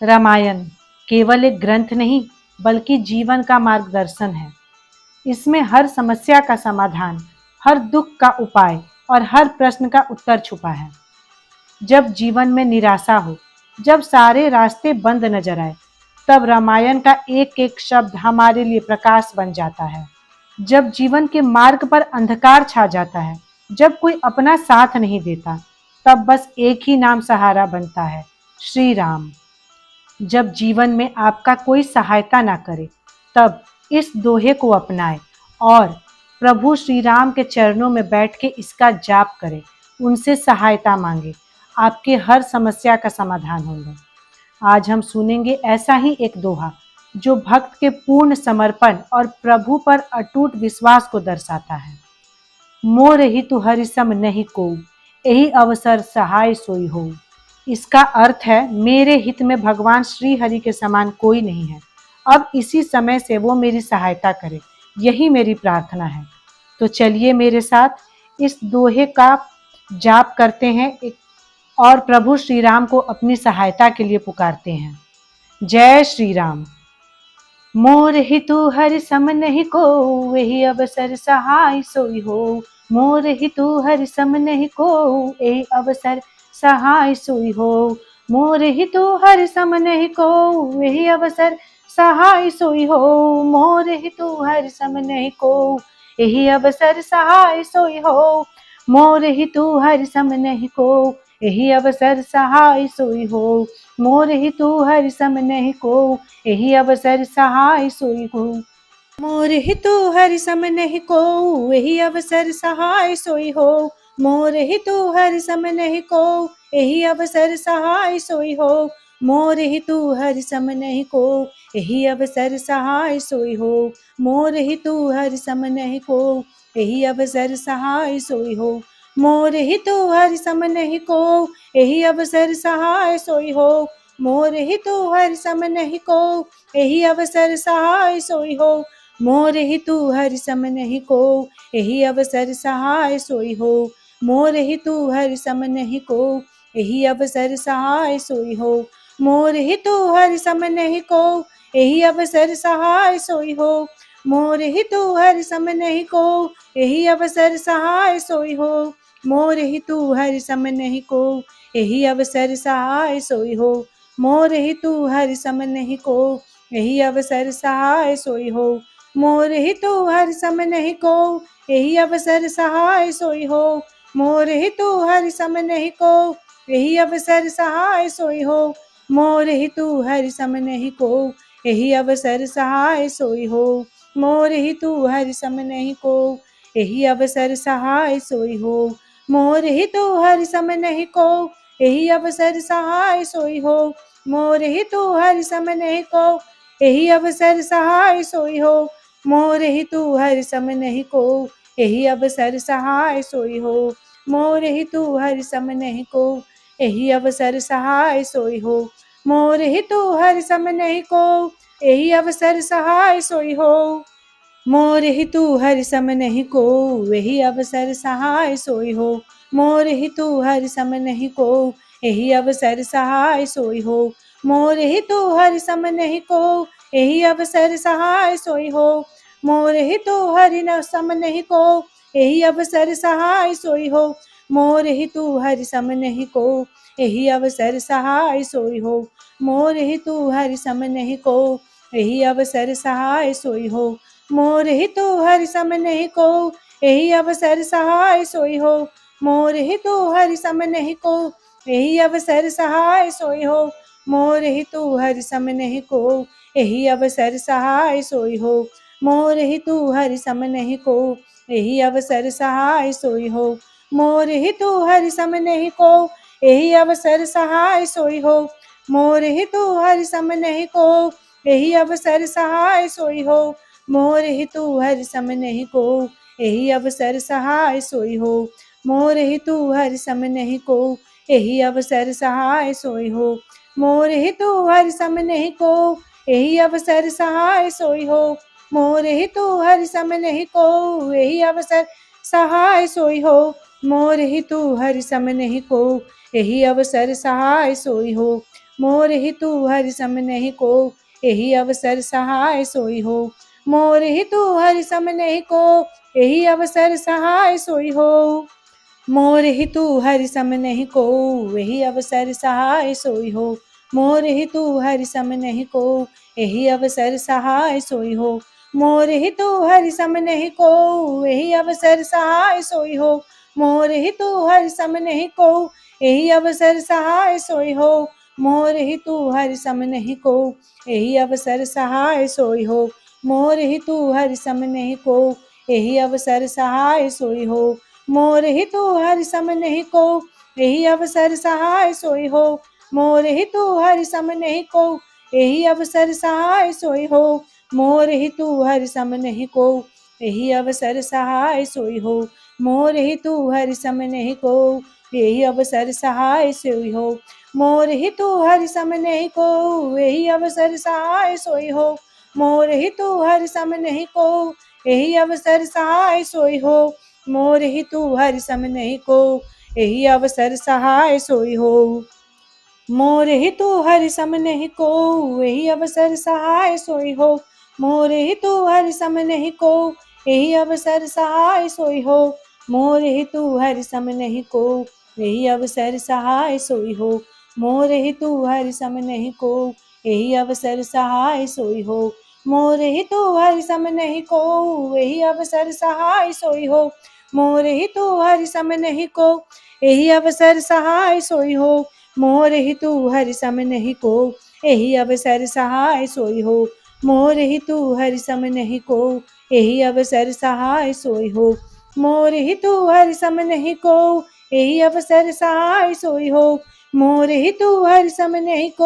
रामायण केवल एक ग्रंथ नहीं बल्कि जीवन का मार्गदर्शन है। इसमें हर समस्या का समाधान, हर दुख का उपाय और हर प्रश्न का उत्तर छुपा है। जब जीवन में निराशा हो, जब सारे रास्ते बंद नजर आए, तब रामायण का एक एक शब्द हमारे लिए प्रकाश बन जाता है। जब जीवन के मार्ग पर अंधकार छा जाता है, जब कोई अपना साथ नहीं देता, तब बस एक ही नाम सहारा बनता है, श्री राम। जब जीवन में आपका कोई सहायता ना करे, तब इस दोहे को अपनाएं और प्रभु श्री राम के चरणों में बैठ के इसका जाप करें, उनसे सहायता मांगे, आपके हर समस्या का समाधान होगा। आज हम सुनेंगे ऐसा ही एक दोहा जो भक्त के पूर्ण समर्पण और प्रभु पर अटूट विश्वास को दर्शाता है। मोर हितु हरि सम नहीं कोऊ, यही अवसर सहाय सोई हो। इसका अर्थ है, मेरे हित में भगवान श्री हरि के समान कोई नहीं है। अब इसी समय से वो मेरी सहायता करे, यही मेरी प्रार्थना है। तो चलिए मेरे साथ इस दोहे का जाप करते हैं और प्रभु श्री राम को अपनी सहायता के लिए पुकारते हैं। जय श्री राम। मोर हितु हरि सम नहीं को, यही अवसर सहाय सोई हो। मोर हितु हरि सम नहीं को, यही अवसर सहाय सोई हो। मोर हितु हरि सम नहीं को, यही अवसर सहाय सोई हो। मोर हितु हरि सम नहीं को, यही अवसर सहाय सोई हो। मोर हितु हरि सम नहीं को, यही अवसर सहाय सोई हो। मोर हितु हरि सम नहीं को, यही अवसर सहाय सोई हो। मोर हितु हरि सम नहीं को, यही अवसर सहाय सोई हो। मोर हितु हरि सम नहीं को, यही अवसर सहाय सोई हो। मोर हितु हरि सम नहीं को, यही अवसर सहाय सोई हो। मोर हितु हरि सम नहीं को, यही अवसर सहाय सोई हो। मोर हितु हरि सम नहीं को, यही अवसर सहाय सोई हो। मोर हितु हरि सम नहीं को, यही अवसर सहाय सोई हो। मोर हितु हरि सम नहीं को, यही अवसर सहाय सोई हो। मोर हितु हरि सम नहीं को, यही अवसर सहाय सोई हो। मोर हितु हरि सम नहीं को, यही अवसर सहाय सोई हो। मोर हितु हरि सम नहीं को, यही अवसर सहाय सोई हो। मोर हितु हरि सम नहीं को, यही अवसर सहाय सोई हो। मोर हितु हरि सम नहीं को, यही अवसर सहाय सोई हो। मोर हितु हरि सम नहीं को, यही अवसर सहाय सोई हो। मोर हितु हरि सम नहीं को, यही अवसर सहाय सोई हो। मोर हितु हरि सम नहीं को, यही अवसर सहाय सोई हो। मोर हितु हरि सम नहीं को, यही अवसर सहाय सोई हो। मोर हितु हरि सम नहीं को, यही अवसर सहाय सोई हो। मोर हितु हरि सम नहीं को, यही अवसर सहाय सोई हो। मोर हितु हरि सम नहीं को, यही अवसर सहाय सोई हो। मोर हितु हरि सम नहीं को, यही अवसर सहाय सोई हो। मोर हितु हरि सम नहीं को, यही अवसर सहाय सोई हो। मोर हितु हरि सम नहीं को, यही अवसर सहाय सोई हो। मोर हितु हरि सम नहीं को, यही अवसर सहाय सोई हो। मोर हितु हरि सम नहीं को, यही अवसर सहाय सोई हो। मोर हितु हरि सम नहीं को, यही अवसर सहाय सोई हो। मोर हितु हरि सम नहीं को, यही अवसर सहाय सोई हो। मोर हितु हरि सम नहीं को, यही अवसर सहाय सोई हो। मोर हितु हरि सम नहीं को, यही अवसर सहाय सोई हो। मोर हितु हरि सम नहीं को, यही अवसर सहाय सोई हो। मोर हितु हरि सम नहीं को, यही अवसर सहाय सोई हो। मोर हितु हरि सम नहीं को, यही अवसर सहाय सोई हो। मोर हितु हरि सम नहीं को, यही अवसर सहाय सोई हो। मोर हितु हरि सम नहीं को, यही अवसर सहाय सोई हो। मोर हितु हरि सम नहीं को, यही अवसर सहाय सोई हो। मोर हितु हरि सम नहीं को, यही अवसर सहाय सोई हो। मोर हितु हरि सम नहीं को, यही अवसर सहाय सोई हो। मोर हितु हरि सम नहीं को, यही अवसर सहाय सोई हो। मोर हितु हरि सम नहीं को, यही अवसर सहाय सोई हो। मोर हितु हरि सम नहीं को, यही अवसर सहाय सोई हो। मोर हितु हरि सम नहीं को, यही अवसर सहाय सोई हो। मोर हितु हरि सम नहीं को, यही अवसर सहाय सोई हो। मोर हितु हरि सम नहीं को, यही अवसर सहाय सोई हो। मोर हितु हरि सम नहीं को, यही अवसर सहाय सोई हो। मोर हितु हरि सम नहीं को, यही अवसर सहाय सोई हो। मोर हितु हरि सम नहीं को, यही अवसर सहाय सोई हो। मोर हितु हरि सम नहीं को, यही अवसर सहाय सोई हो। मोर हितु हरि सम नहीं को, यही अवसर सहाय सोई हो। मोर हितु हरि सम नहीं को, यही अवसर सहाय सोई हो। मोर हितु हरि सम नहीं को, यही अवसर सहाय सोई हो। मोर हितु हरि सम नहीं को, यही अवसर सहाय सोई हो। मोर हितु हरि सम नहीं को, यही अवसर सहाय सोई हो। मोर हितु हरि सम नहीं को, यही अवसर सहाय सोई हो। मोर हितु हरि सम नहीं को, यही अवसर सहाय सोई हो। मोर हितु हरि सम नहीं को, यही अवसर सहाय सोई हो। मोर हितु हरि सम नहीं को, यही अवसर सहाय सोई हो। मोर हितु हरि सम नहीं को, यही अवसर सहाय सोई हो। मोर हितु हरि सम नहीं को, यही अवसर सहाय सोई हो। मोर हितु हरि सम नहीं को, यही अवसर सहाय सोई हो। मोर हितु हरि सम नहीं को, यही अवसर सहाय सोई हो। मोर हितु हरि सम नहीं को, यही अवसर सहाय सोई हो। मोर हितु हरि सम नहीं को, यही अवसर सहाय सोई हो। मोर हितु हरि सम नहीं को, यही अवसर सहाय सोई हो। मोर हितु हरि सम नहीं को,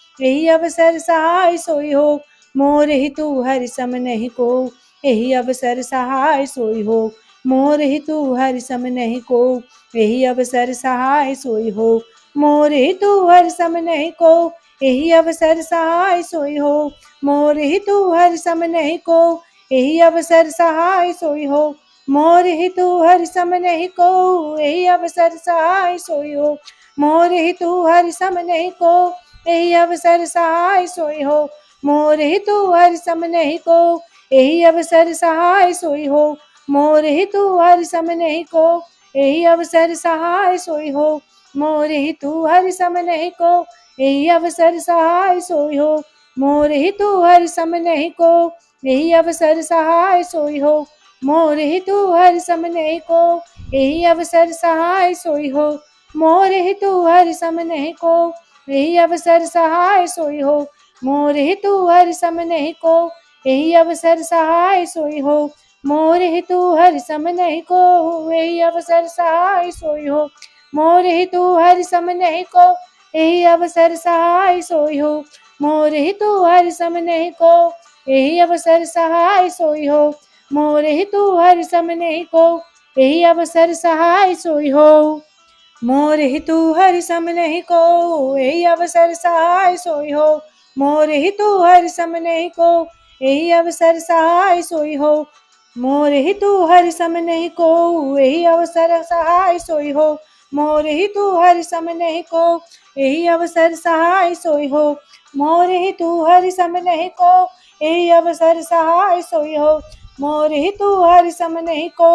यही अवसर सहाय सोई हो। मोर हितु हरि सम नहीं को, यही अवसर सहाय सोई हो। मोर हितु हरि सम नहीं को, यही अवसर सहाय सोई हो। मोर हितु हरि सम नहीं को, यही अवसर सहाय सोई हो। मोर हितु हरि सम नहीं को, यही अवसर सहाय सोई हो। मोर हितु हरि सम नहीं को, यही अवसर सहाय सोई हो। मोर हितु हरि सम नहीं को, यही अवसर सहाय सोई हो। मोर हितु हरि सम नहीं को, यही अवसर सहाय सोई हो। मोर हितु हरि सम नहीं को, यही अवसर सहाय सोई हो। मोर हितु हरि सम नहीं को, यही अवसर सहाय सोई हो। मोर हितु हरि सम नहीं को, यही अवसर सहाय सोई हो। मोर हितु हरि सम नहीं को, यही अवसर सहाय सोई हो। मोर हितु हरि सम नहीं को, यही अवसर सहाय सोई हो। मोर हितु हरि सम नहीं को, यही अवसर सहाय सोई हो। मोर हितु हरि सम नहीं को, यही अवसर सहाय सोई हो। मोर हितु हरि सम नहीं को, यही अवसर सहाय सोई हो। मोर हितु हरि सम नहीं को, यही अवसर सहाय सोई हो। मोर हितु हरि सम नहीं को, यही अवसर सहाय सोई हो। मोर हितु हरि सम नहीं को, यही अवसर सहाय सोई हो। मोर हितु हरि सम नहीं को, यही अवसर सहाय सोई हो। मोर हितु हरि सम नहीं को, यही अवसर सहाय सोई हो। मोर हितु हरि सम नहीं को, यही अवसर सहाय सोई हो। मोर हितु हरि सम नहीं को, यही अवसर सहाय सोई हो। मोर हितु हरि सम नहीं को,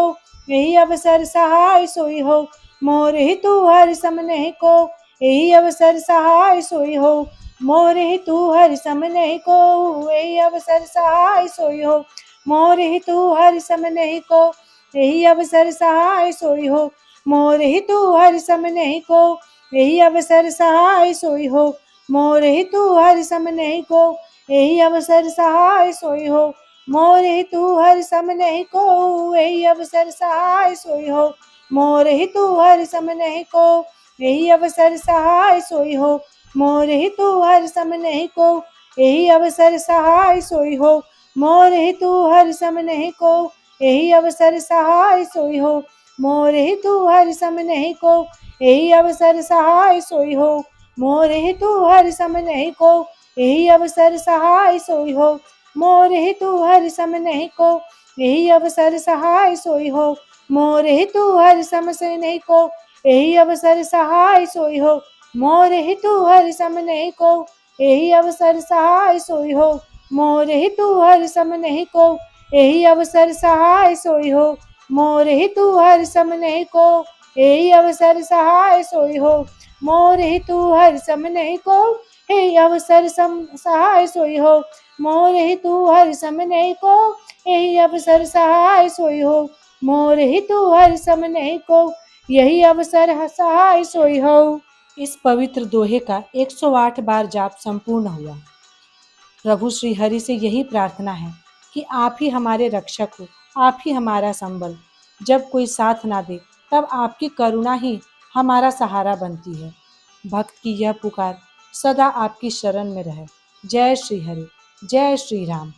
यही अवसर सहाय सोई हो। मोर हितु हरि सम नहीं को, यही अवसर सहाय सोई हो। मोर हितु हरि सम नहीं को, यही अवसर सहाय सोई हो। मोर हितु हरि सम नहीं को, यही अवसर सहाय सोई हो। मोर हितु हरि सम नहीं को, यही अवसर सहाय सोई हो। मोर हितु हरि सम नहीं को, यही अवसर सहाय सोई हो। मोर हितु हरि सम नहीं को, यही अवसर सहाय सोई हो। मोर हितु हरि सम नहीं को, यही अवसर सहाय सोई हो। मोर हितु हरि सम नहीं को, यही अवसर सहाय सोई हो। मोर हितु हरि सम नहीं को, यही अवसर सहाय सोई हो। मोर हितु हरि सम नहीं को, यही अवसर सहाय सोई हो। मोर हितु हरि सम नहीं को, यही अवसर सहाय सोई हो। मोर हितु हरि सम नहीं को, यही अवसर सहाय सोई हो। मोर हितु हरि सम से नहीं को, यही अवसर सहाय सोई हो। मोर हितु हर सम नहीं को, यही अवसर सहाय सोई हो। मोर हितु हर सम नहीं को, यही अवसर सहाय सोई हो। मोर हितु हर सम नहीं को, यही अवसर सहाय सोई हो। मोर हितु हर सम नहीं को, यही अवसर सहाय सोई हो। मोर हितु हर सम नहीं को, यही अवसर सहाय सोई हो। मोर हितु हर सम नहीं को, यही अवसर सहाय सोई हो। इस पवित्र दोहे का 108 बार जाप संपूर्ण हुआ। प्रभु श्री हरि से यही प्रार्थना है कि आप ही हमारे रक्षक हो, आप ही हमारा संबल। जब कोई साथ ना दे तब आपकी करुणा ही हमारा सहारा बनती है। भक्त की यह पुकार सदा आपकी शरण में रहे। जय श्री हरि, जय श्री राम।